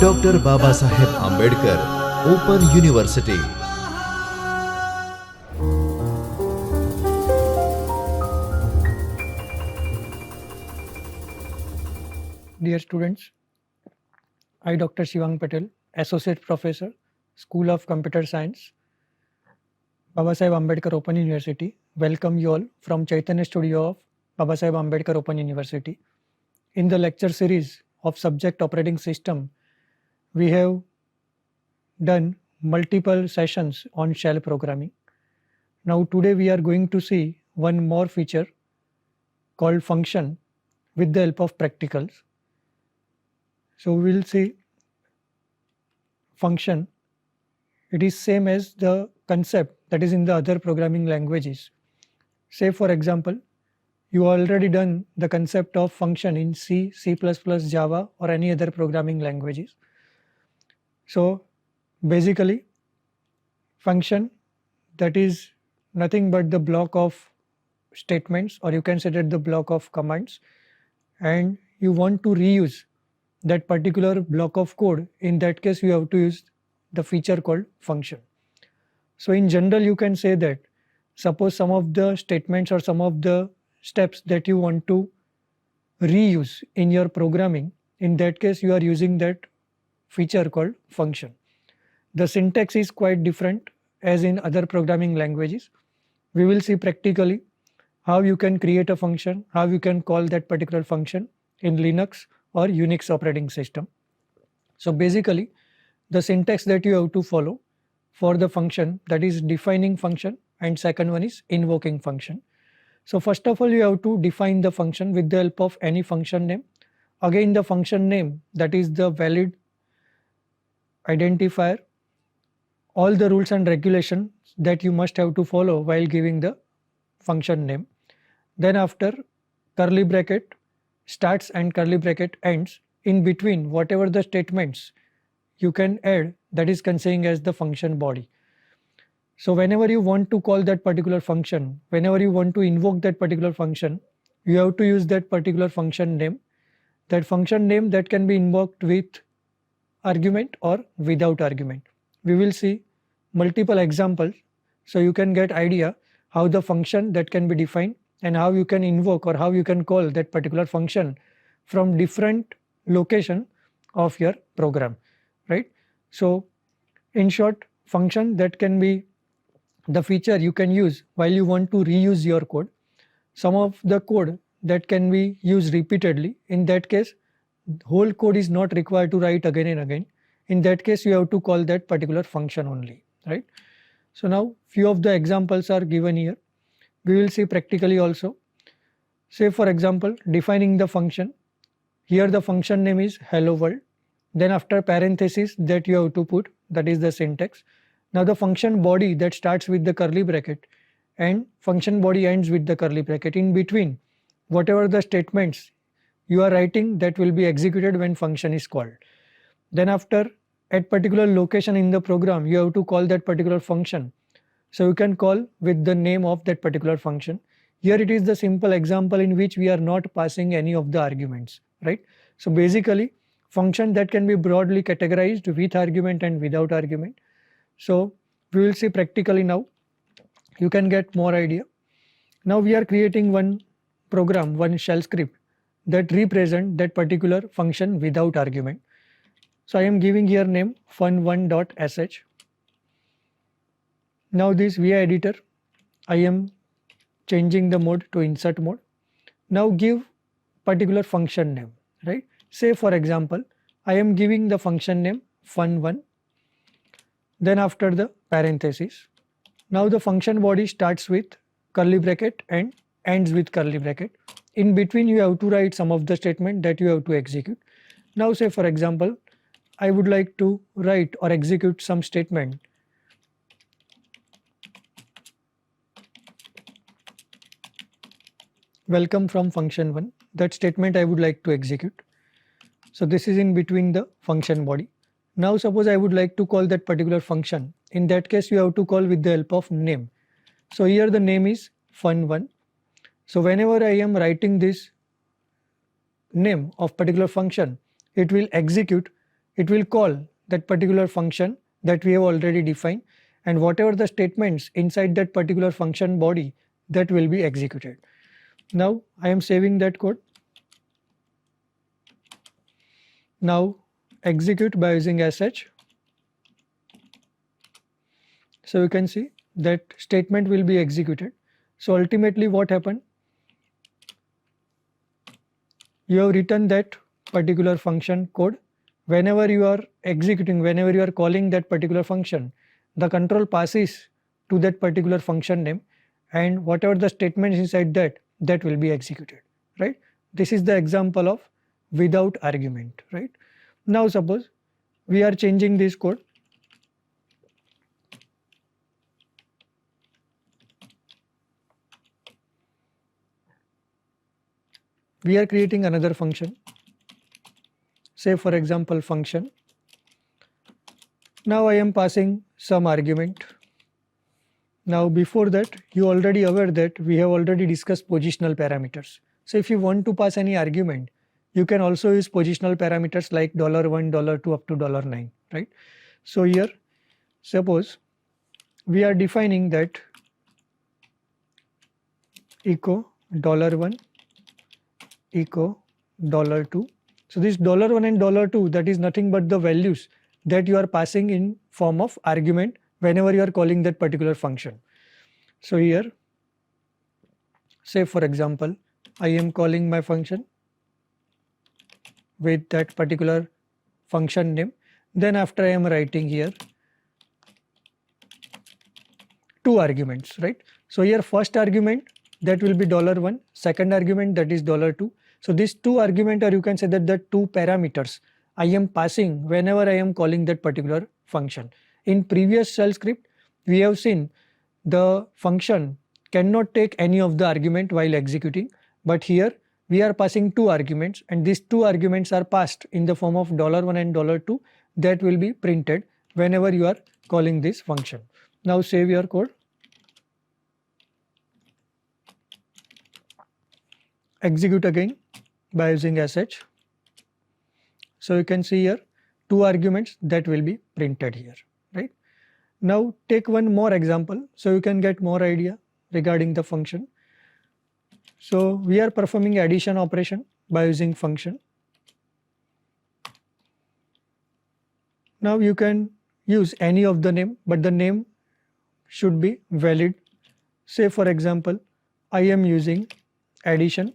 Dr. Babasaheb Ambedkar Open University. Dear students, I Dr. Shivang Patel, Associate Professor, School of Computer Science, Babasaheb Ambedkar Open University, welcome you all from Chaitanya Studio of Babasaheb Ambedkar Open University. In the lecture series of Subject Operating System, we have done multiple sessions on shell programming. Now today we are going to see one more feature called function with the help of practicals. So we will see function. It is same as the concept that is in the other programming languages. Say for example, you already done the concept of function in C, C++, Java or any other programming languages. So basically function, that is nothing but the block of statements, or you can say that the block of commands, and you want to reuse that particular block of code. In that case you have to use the feature called function. So in general you can say that suppose some of the statements or some of the steps that you want to reuse in your programming, in that case you are using that feature called function. The syntax is quite different as in other programming languages. We will see practically how you can create a function, how you can call that particular function in Linux or Unix operating system. So basically the syntax that you have to follow for the function, that is defining function, and second one is invoking function. So first of all you have to define the function with the help of any function name. Again the function name, that is the valid identifier, all the rules and regulations that you must have to follow while giving the function name. Then after curly bracket starts and curly bracket ends, in between whatever the statements you can add, that is considered as the function body. So whenever you want to call that particular function, whenever you want to invoke that particular function, you have to use that particular function name. That function name that can be invoked with argument or without argument. We will see multiple examples so you can get idea how the function that can be defined and how you can invoke or how you can call that particular function from different location of your program, right? So in short, function that can be the feature you can use while you want to reuse your code. Some of the code that can be used repeatedly, in that case whole code is not required to write again and again. In that case you have to call that particular function only, right? So now few of the examples are given here. We will see practically also. Say for example, defining the function. Here the function name is hello world. Then after parenthesis that you have to put, that is the syntax. Now the function body that starts with the curly bracket and function body ends with the curly bracket. In between, whatever the statements you are writing, that will be executed when function is called. Then after, at particular location in the program, you have to call that particular function. So you can call with the name of that particular function. Here it is the simple example in which we are not passing any of the arguments, right? So basically function that can be broadly categorized with argument and without argument. So we will see practically now. You can get more idea. Now we are creating one program, one shell script that represent that particular function without argument. So I am giving here name fun1.sh. Now this via editor, I am changing the mode to insert mode. Now give particular function name, right? Say for example, I am giving the function name fun1, then after the parenthesis. Now the function body starts with curly bracket and ends with curly bracket. In between you have to write some of the statement that you have to execute. Now say for example, I would like to write or execute some statement. Welcome from function 1. That statement I would like to execute. So this is in between the function body. Now suppose I would like to call that particular function. In that case you have to call with the help of name. So here the name is fun1. So whenever I am writing this name of particular function, it will execute it will call that particular function that we have already defined, and whatever the statements inside that particular function body, that will be executed. Now I am saving that code. Now execute by using sh. So you can see that statement will be executed. So ultimately what happened? You have written that particular function code. Whenever you are executing, whenever you are calling that particular function, the control passes to that particular function name, and whatever the statements inside that, that will be executed, right? This is the example of without argument, right? Now suppose we are changing this code. We are creating another function, say for example function. Now I am passing some argument. Now before that, you already aware that we have already discussed positional parameters. So if you want to pass any argument, you can also use positional parameters like $1, $2 up to $9, right? So here, suppose we are defining that echo $1 echo $2. So this $1 and $2, that is nothing but the values that you are passing in form of argument whenever you are calling that particular function. So here, say for example, I am calling my function with that particular function name. Then after I am writing here two arguments, right? So here first argument, that will be $1, second argument, that is $2. So these two arguments, or you can say that the two parameters I am passing whenever I am calling that particular function. In previous shell script, we have seen the function cannot take any of the argument while executing, but here we are passing two arguments, and these two arguments are passed in the form of $1 and $2 that will be printed whenever you are calling this function. Now save your code. Execute again by using sh. So you can see here two arguments that will be printed here, right? Now take one more example so you can get more idea regarding the function. So we are performing addition operation by using function. Now you can use any of the name, but the name should be valid. Say for example, I am using addition.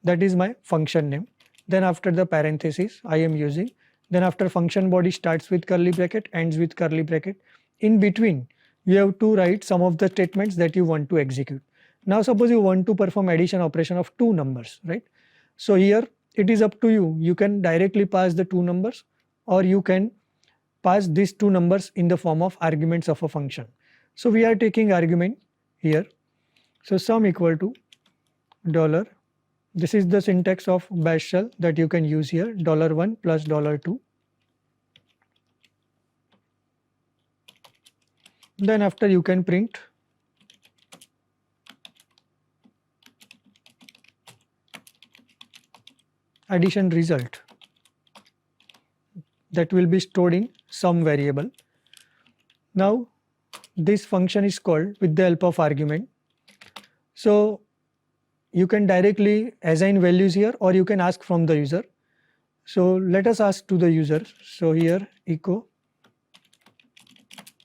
That is my function name. Then after the parenthesis I am using, then after function body starts with curly bracket, ends with curly bracket. In between you have to write some of the statements that you want to execute. Now suppose you want to perform addition operation of two numbers, right? So here it is up to you. You can directly pass the two numbers, or you can pass these two numbers in the form of arguments of a function. So we are taking argument here. So sum equal to dollar. This is the syntax of bash shell that you can use here, $1 plus $2. Then after you can print addition result that will be stored in some variable. Now this function is called with the help of argument. So you can directly assign values here, or you can ask from the user. So let us ask to the user. So here echo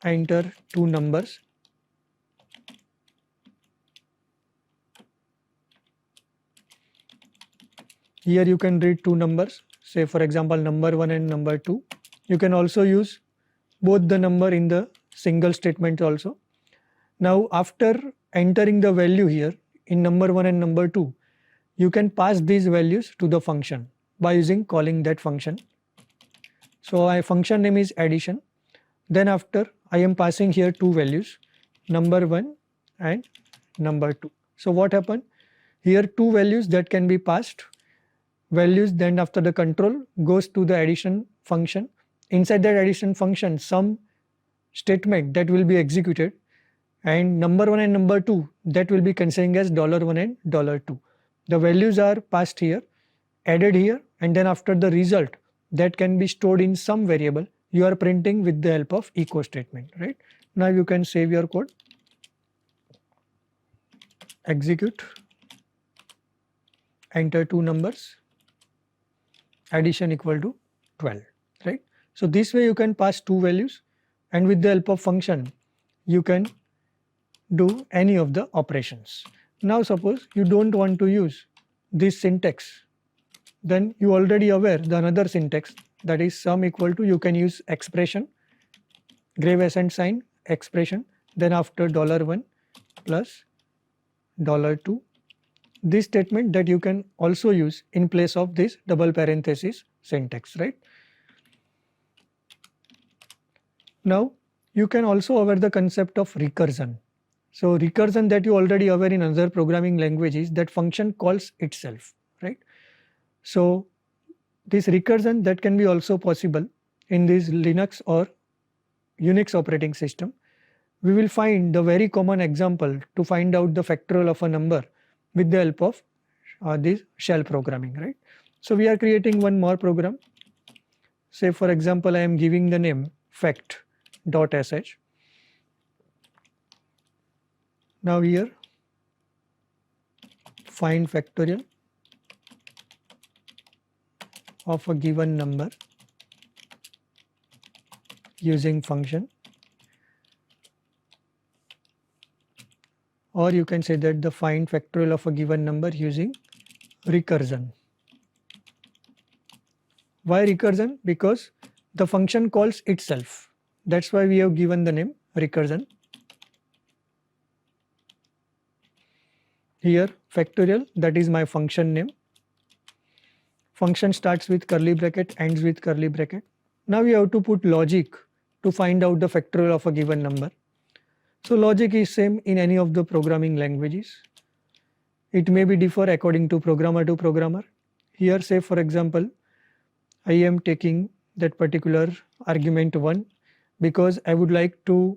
enter two numbers. Here you can read two numbers, say for example number 1 and number 2. You can also use both the number in the single statement also. Now after entering the value here in number 1 and number 2, you can pass these values to the function by using calling that function. So my function name is addition. Then after I am passing here two values, number 1 and number 2. So what happened? Here two values that can be passed values, then after the control goes to the addition function. Inside that addition function some statement that will be executed, and number 1 and number 2 that will be considered as $1 and $2. The values are passed here, added here, and then after the result that can be stored in some variable, you are printing with the help of echo statement, right? Now you can save your code, execute, enter two numbers, addition equal to 12, right? So this way you can pass two values, and with the help of function you can do any of the operations. Now suppose you don't want to use this syntax, then you already aware the another syntax, that is sum equal to, you can use expression, grave accent sign, expression, then after $1 plus $2. This statement that you can also use in place of this double parenthesis syntax, right? Now you can also aware the concept of recursion. So recursion that you already aware in other programming languages, that function calls itself, right? So this recursion that can be also possible in this Linux or Unix operating system. We will find the very common example to find out the factorial of a number with the help of this shell programming, right? So we are creating one more program. Say for example, I am giving the name fact.sh. Now here find factorial of a given number using function, or you can say that the find factorial of a given number using recursion. Why recursion? Because the function calls itself. That's why we have given the name recursion. Here factorial, that is my function name. Function starts with curly bracket, ends with curly bracket. Now we have to put logic to find out the factorial of a given number. So logic is same in any of the programming languages. It may be differ according to programmer. Here say for example, I am taking that particular argument 1 because I would like to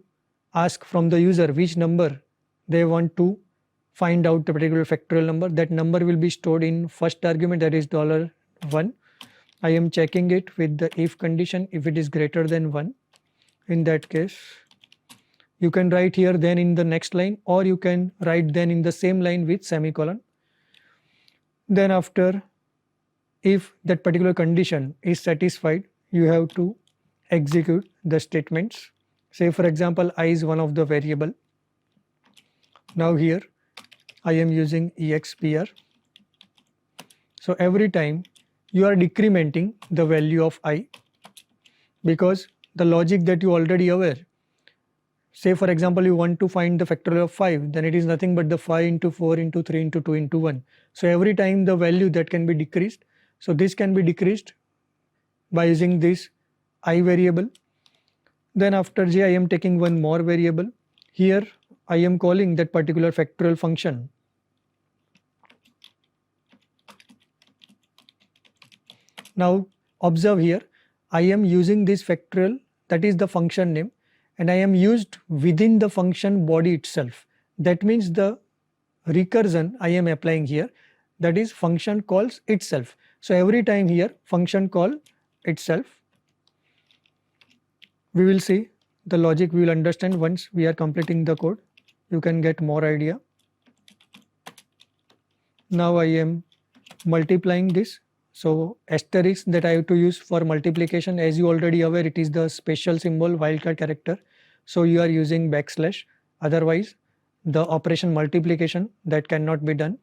ask from the user which number they want to find out the particular factorial number. That number will be stored in first argument, that is $1. I am checking it with the if condition. If it is greater than 1, in that case you can write here then in the next line, or you can write then in the same line with semicolon. Then after, if that particular condition is satisfied, you have to execute the statements. Say for example, I is one of the variable. Now here I am using expr. So every time you are decrementing the value of I, because the logic that you already aware. Say for example, you want to find the factorial of 5, then it is nothing but the 5 into 4 into 3 into 2 into 1. So every time the value that can be decreased. So this can be decreased by using this I variable. Then after j, I am taking one more variable. Here I am calling that particular factorial function. Now observe here, I am using this factorial, that is the function name, and I am used within the function body itself. That means the recursion I am applying here, that is function calls itself. So every time here function call itself. We will see the logic, we will understand once we are completing the code. You can get more idea. Now I am multiplying this. So asterisk that I have to use for multiplication, as you already aware, it is the special symbol wildcard character. So you are using backslash, otherwise the operation multiplication that cannot be done.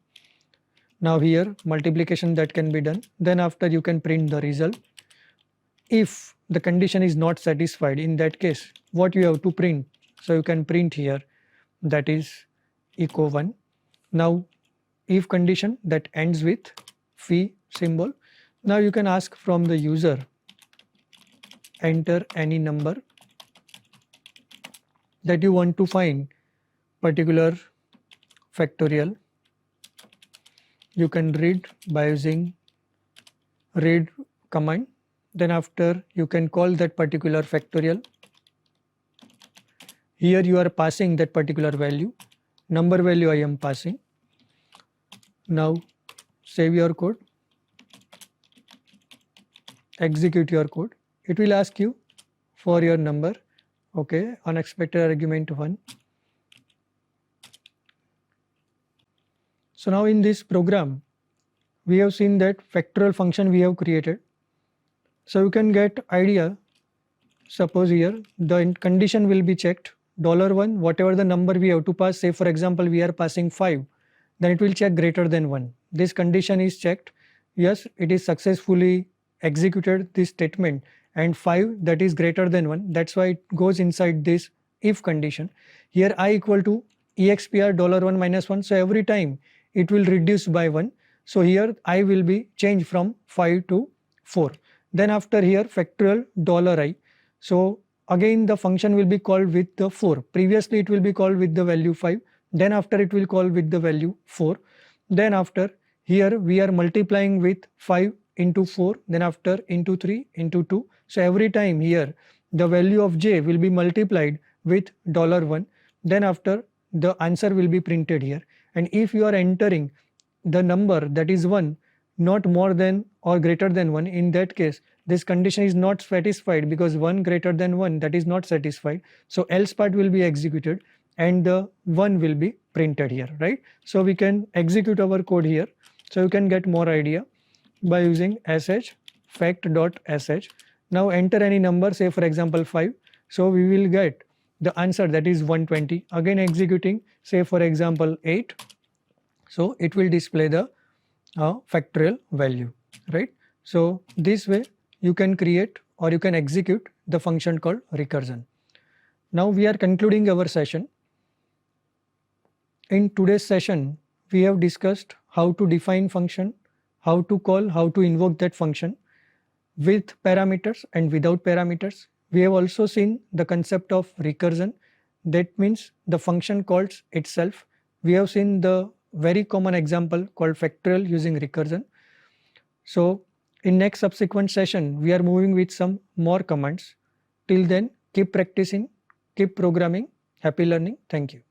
Now here multiplication that can be done. Then after you can print the result. If the condition is not satisfied, in that case what you have to print? So you can print here, that is echo 1. Now if condition that ends with phi symbol. Now you can ask from the user, enter any number that you want to find particular factorial. You can read by using read command. Then after you can call that particular factorial. Here you are passing that particular value, number value I am passing. Now save your code, execute your code. It will ask you for your number. Okay, unexpected argument 1. So now in this program, we have seen that factorial function we have created. So you can get idea. Suppose here the condition will be checked. $1, whatever the number we have to pass, say for example we are passing 5, then it will check greater than 1. This condition is checked. Yes, it is successfully executed this statement, and 5, that is greater than 1. That's why it goes inside this if condition. Here I equal to expr $1 minus 1. So every time it will reduce by 1. So here I will be changed from 5 to 4. Then after here factorial $I. So again the function will be called with the 4. Previously it will be called with the value 5. Then after it will call with the value 4. Then after here we are multiplying with 5 into 4. Then after into 3 into 2. So every time here the value of j will be multiplied with $1. Then after the answer will be printed here. And if you are entering the number that is 1 not more than or greater than 1, in that case this condition is not satisfied, because 1 greater than 1, that is not satisfied. So else part will be executed and the 1 will be printed here, right? So we can execute our code here. So you can get more idea by using sh fact.sh. Now enter any number, say for example 5. So we will get the answer, that is 120. Again executing, say for example 8. So it will display the factorial value, right? So this way you can create or you can execute the function called recursion. Now we are concluding our session. In today's session, we have discussed how to define function, how to call, how to invoke that function with parameters and without parameters. We have also seen the concept of recursion. That means the function calls itself. We have seen the very common example called factorial using recursion. So in next subsequent session, we are moving with some more commands. Till then, keep practicing, keep programming. Happy learning. Thank you.